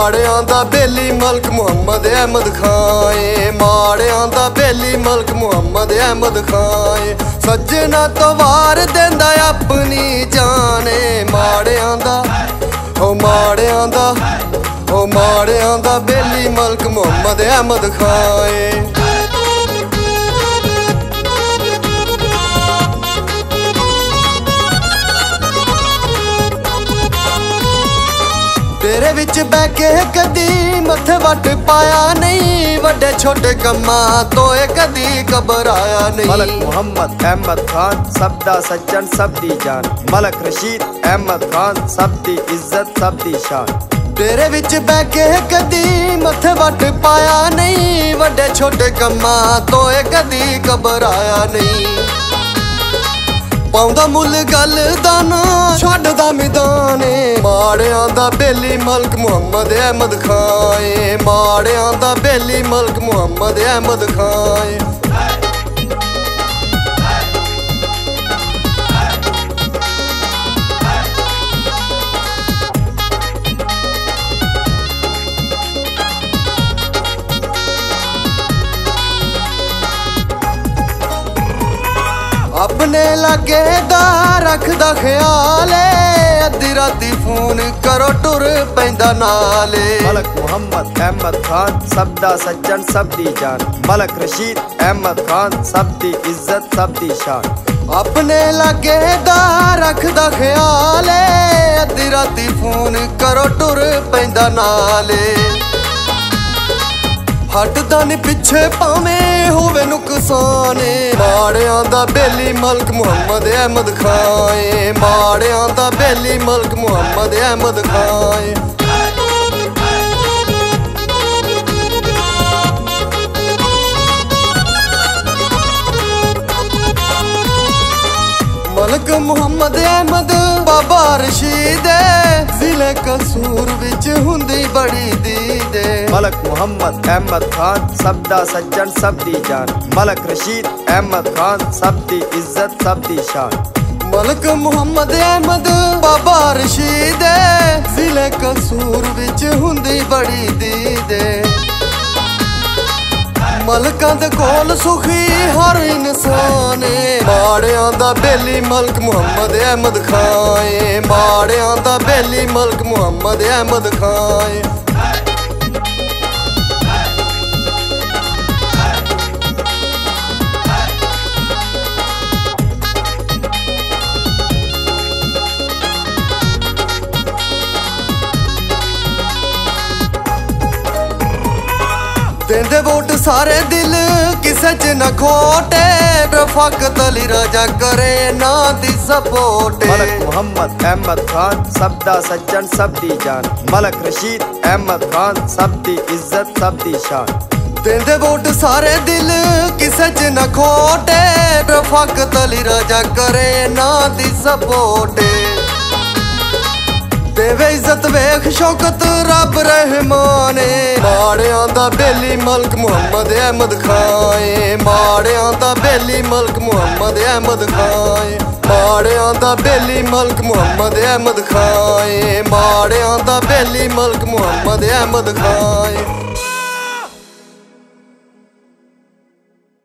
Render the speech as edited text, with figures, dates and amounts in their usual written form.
माड़ियां दा बेली मलक मुहम्मद अहमद खां, माड़ियां दा बेली मलक मुहम्मद अहमद खां। सज्जना तो वार देंदा अपनी जाने, माड़ियां दा ओ माड़ियां दा ओ माड़ियां दा बेली मलक मुहम्मद अहमद खां। तेरे विच बैके कदी मथे वट पाया नहीं, वड्डे छोटे कम्मा तो कदी घबराया नहीं। मलक मुहम्मद अहमद खान सबदा सज्जन सबदी जान, मलक रशीद अहमद खान सबदी इज्जत सबदी शान। तेरे विच बैके कदी मथे वट पाया नहीं, वड्डे छोटे कम्मा तो कदी घबराया नहीं। पाउंदा मुल गल दाना छड्डदा मैदाने, माड़ियां दा बेली मलक मुहम्मद अहमद खां, माड़ियां दा बेली मलक मुहम्मद अहमद खां। अपने लागे दा रखदा ख्याल, अद्धी राती फोन करो टुर पैंदा नाले। मलक मुहम्मद अहमद खान सबदा सज्जन सबदी जान, मलक रशीद अहमद खान सबदी इज्जत सबदी शान। अपने लागे दा रखदा ख्याल, अद्धी राती फोन करो टुर पैंदा नाले। हटदा नी पिछे भावें होवे नुकसान, माड़ियां दा बेली मलक मुहम्मद अहमद खां, माड़ियां दा बेली मलक मुहम्मद अहमद खां। मलक मुहम्मद अहमद बाबा रशीद, जिले कसूर विच हुंदी बड़ी दीद। मलक मुहम्मद अहमद खान सबदा सज्जन सबदी जान, मलक रशीद अहमद खान सबदी इज्जत सबदी शान। मलक मुहम्मद अहमद बाबा रशीद, जिले कसूर विच हुंदी बड़ी दीद। मलकां दे कोल सुखी हर इंसान, माड़ियां दा बेली मलक मुहम्मद अहमद खां, माड़ियां दा बेली मलक मुहम्मद अहमद खां। देंदे वोट सारे दिल किसे च न खोटे, रफाकत अली राजा करे ना दी सपोर्ट। मलक मुहम्मद अहमद खान सबदा सज्जन सबदी जान, मलक रशीद अहमद खान सबदी इज्जत सबदी शान। देंदे वोट सारे दिल किसे च न खोटे, रफाकत अली राजा करे ना दी सपोर्ट। देवे इज्जत वेख शौकत रब रहमान, माड़ियां दा बेली मलक मुहम्मद अहमद खां, माड़ियां दा बेली मलक मुहम्मद अहमद खां, माड़ियां दा बेली मलक मुहम्मद अहमद खां, माड़ियां दा बेली मलक मुहम्मद अहमद खां।